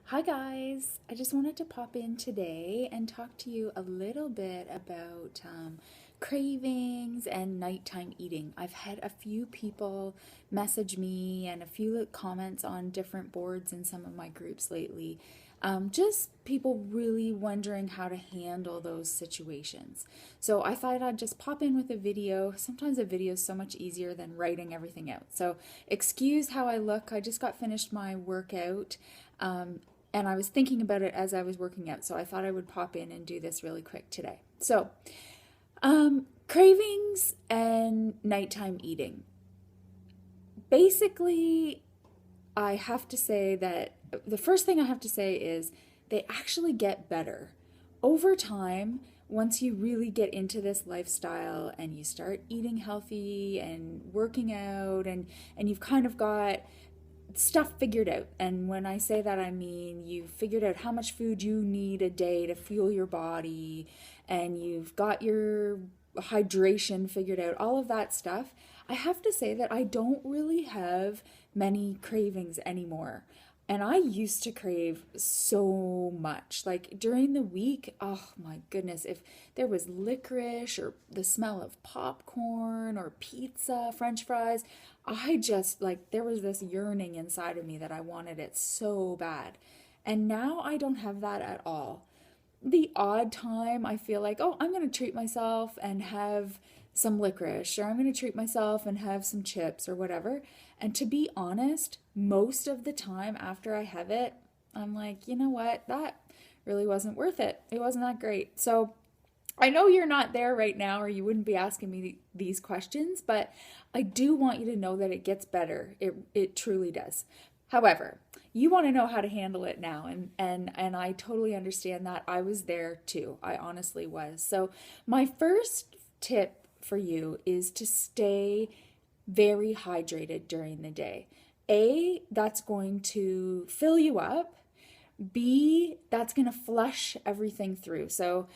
Hi guys, I just wanted to pop in today and talk to you a little bit about cravings and nighttime eating. I've had a few people message me and a few comments on different boards in some of my groups lately. Just people really wondering how to handle those situations. So I thought I'd just pop in with a video. Sometimes a video is so much easier than writing everything out. So excuse how I look. I just got finished my workout. And I was thinking about it as I was working out, so I thought I would pop in and do this really quick today. So, cravings and nighttime eating. Basically, I have to say that the first thing I have to say is they actually get better over time. Once you really get into this lifestyle and you start eating healthy and working out and you've kind of got stuff figured out. And when I say that, I mean you've figured out how much food you need a day to fuel your body, and you've got your hydration figured out, all of that stuff. I have to say that I don't really have many cravings anymore. And I used to crave so much. Like during the week, oh my goodness, if there was licorice or the smell of popcorn or pizza, french fries, I just like there was this yearning inside of me that I wanted it so bad. And now I don't have that at all. The odd time I feel like, oh, I'm going to treat myself and have some licorice, or I'm going to treat myself and have some chips or whatever. And to be honest, most of the time after I have it, I'm like, you know what? That really wasn't worth it. It wasn't that great. So I know you're not there right now, or you wouldn't be asking me these questions, but I do want you to know that it gets better. It truly does. However, you want to know how to handle it now, and I totally understand that. I was there too. I honestly was. So my first tip for you is to stay very hydrated during the day. A, that's going to fill you up. B, that's going to flush everything through. So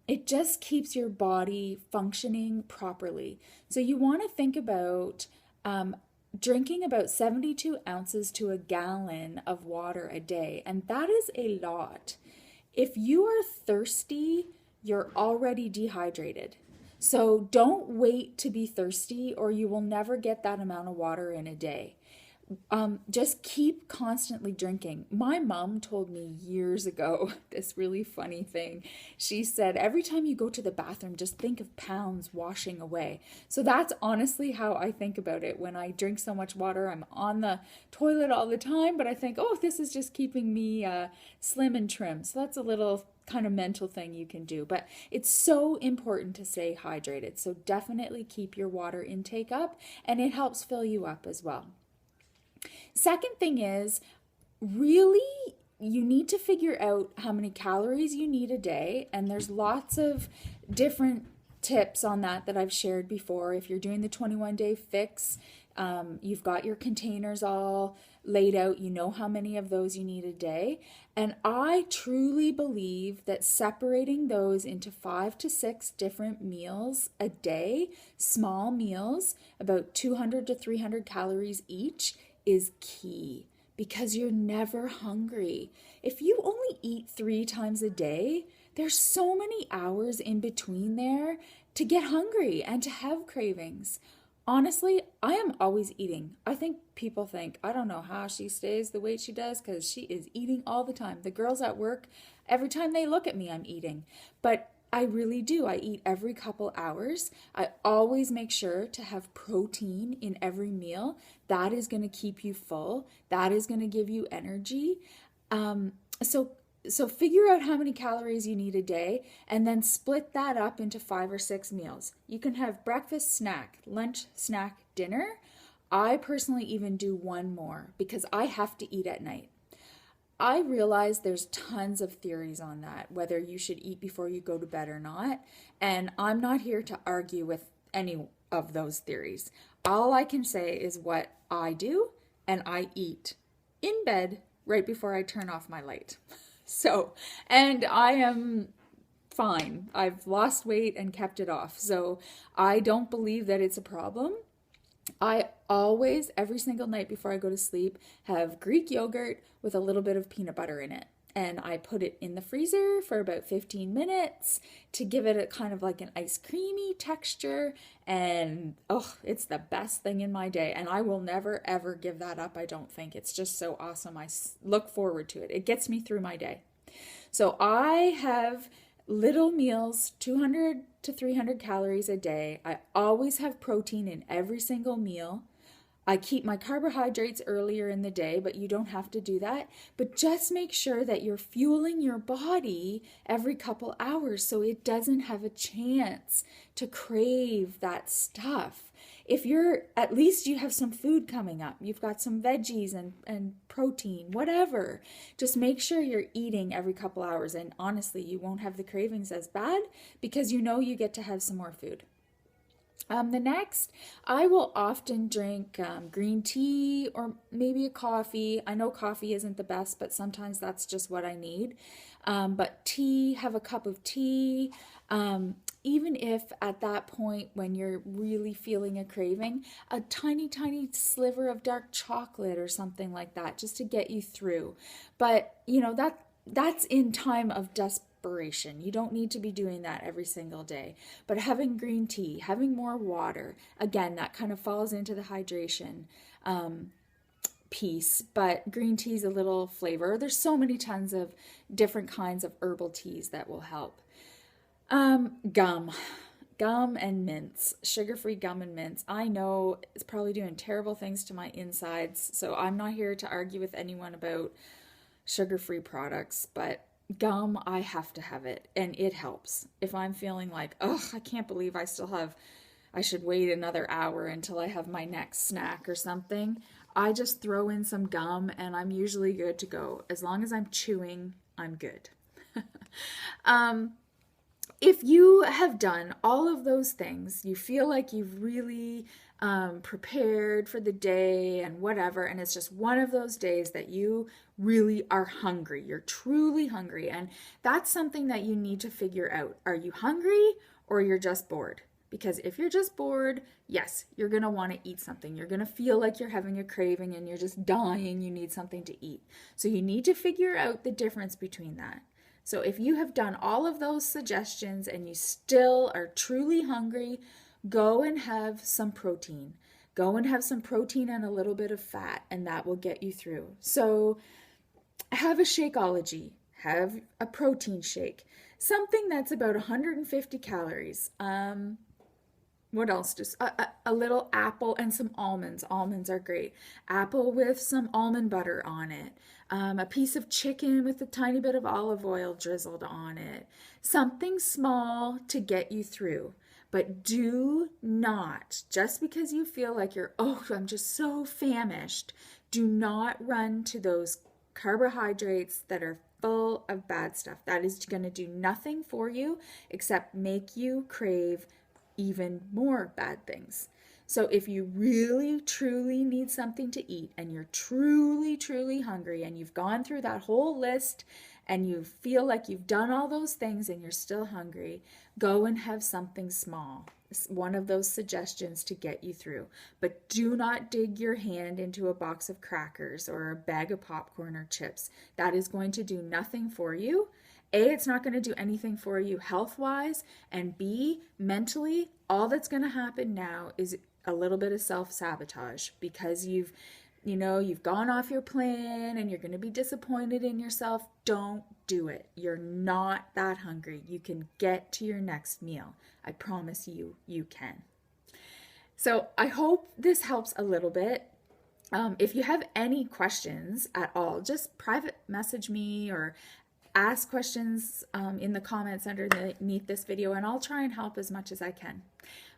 it just keeps your body functioning properly. So you want to think about drinking about 72 ounces to a gallon of water a day, and that is a lot. If you are thirsty, you're already dehydrated. So don't wait to be thirsty, or you will never get that amount of water in a day. Just keep constantly drinking. My mom told me years ago this really funny thing. She said, every time you go to the bathroom, just think of pounds washing away. So that's honestly how I think about it. When I drink so much water, I'm on the toilet all the time, but I think, oh, this is just keeping me slim and trim. So that's a little kind of mental thing you can do. But it's so important to stay hydrated. So definitely keep your water intake up, and it helps fill you up as well. Second thing is, really, you need to figure out how many calories you need a day. And there's lots of different tips on that I've shared before. If you're doing the 21-day fix, you've got your containers all laid out. You know how many of those you need a day. And I truly believe that separating those into 5 to 6 different meals a day, small meals, about 200 to 300 calories each, is key, because you're never hungry. If you only eat 3 times a day, there's so many hours in between there to get hungry and to have cravings. Honestly, I am always eating. I think people think, I don't know how she stays the weight she does, because she is eating all the time. The girls at work, every time they look at me, I'm eating. But I really do. I eat every couple hours. I always make sure to have protein in every meal. That is going to keep you full. That is going to give you energy. So figure out how many calories you need a day, and then split that up into 5 or 6 meals. You can have breakfast, snack, lunch, snack, dinner. I personally even do one more because I have to eat at night. I realize there's tons of theories on that, whether you should eat before you go to bed or not. And I'm not here to argue with any of those theories. All I can say is what I do, and I eat in bed right before I turn off my light. So, and I am fine. I've lost weight and kept it off. So I don't believe that it's a problem. I always, every single night before I go to sleep, have Greek yogurt with a little bit of peanut butter in it. And I put it in the freezer for about 15 minutes to give it a kind of like an ice creamy texture. And oh, it's the best thing in my day. And I will never, ever give that up, I don't think. It's just so awesome. I look forward to it. It gets me through my day. So I have little meals, 200 to 300 calories a day. I always have protein in every single meal. I keep my carbohydrates earlier in the day, but you don't have to do that. But just make sure that you're fueling your body every couple hours so it doesn't have a chance to crave that stuff. If you're, at least you have some food coming up. You've got some veggies and protein, whatever. Just make sure you're eating every couple hours. And honestly, you won't have the cravings as bad because you know you get to have some more food. The next, I will often drink green tea or maybe a coffee. I know coffee isn't the best, but sometimes that's just what I need. But tea, have a cup of tea. Even if at that point when you're really feeling a craving, a tiny, tiny sliver of dark chocolate or something like that, just to get you through. But you know, that's in time of desperation. You don't need to be doing that every single day. But having green tea, having more water, again, that kind of falls into the hydration piece. But green tea is a little flavor. There's so many tons of different kinds of herbal teas that will help. Gum and mints, sugar-free gum and mints. I know it's probably doing terrible things to my insides, so I'm not here to argue with anyone about sugar-free products, but gum, I have to have it, and it helps. If I'm feeling like, oh, I can't believe I should wait another hour until I have my next snack or something, I just throw in some gum and I'm usually good to go. As long as I'm chewing, I'm good. If you have done all of those things, you feel like you've really prepared for the day and whatever, and it's just one of those days that you really are hungry. You're truly hungry, and that's something that you need to figure out. Are you hungry or you're just bored? Because if you're just bored, yes, you're going to want to eat something. You're going to feel like you're having a craving and you're just dying. You need something to eat. So you need to figure out the difference between that. So if you have done all of those suggestions and you still are truly hungry, go and have some protein. Go and have some protein and a little bit of fat, and that will get you through. So have a Shakeology. Have a protein shake. Something that's about 150 calories. What else? Just a little apple and some almonds. Almonds are great. Apple with some almond butter on it. A piece of chicken with a tiny bit of olive oil drizzled on it. Something small to get you through. But do not, just because you feel like I'm just so famished, do not run to those carbohydrates that are full of bad stuff. That is going to do nothing for you except make you crave even more bad things. So if you really, truly need something to eat and you're truly, truly hungry and you've gone through that whole list and you feel like you've done all those things and you're still hungry, go and have something small. It's one of those suggestions to get you through. But do not dig your hand into a box of crackers or a bag of popcorn or chips. That is going to do nothing for you. A, it's not going to do anything for you health-wise, and B, mentally, all that's going to happen now is a little bit of self-sabotage because you've gone off your plan and you're going to be disappointed in yourself. Don't do it. You're not that hungry. You can get to your next meal. I promise you, you can. So I hope this helps a little bit. If you have any questions at all, just private message me or ask questions in the comments underneath this video, and I'll try and help as much as I can.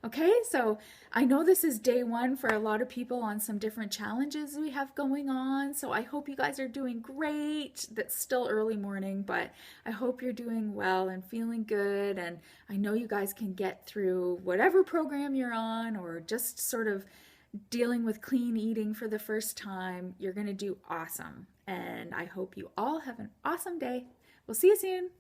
Okay, so I know this is day one for a lot of people on some different challenges we have going on, so I hope you guys are doing great. That's still early morning, but I hope you're doing well and feeling good, and I know you guys can get through whatever program you're on or just sort of dealing with clean eating for the first time. You're going to do awesome, and I hope you all have an awesome day. We'll see you soon.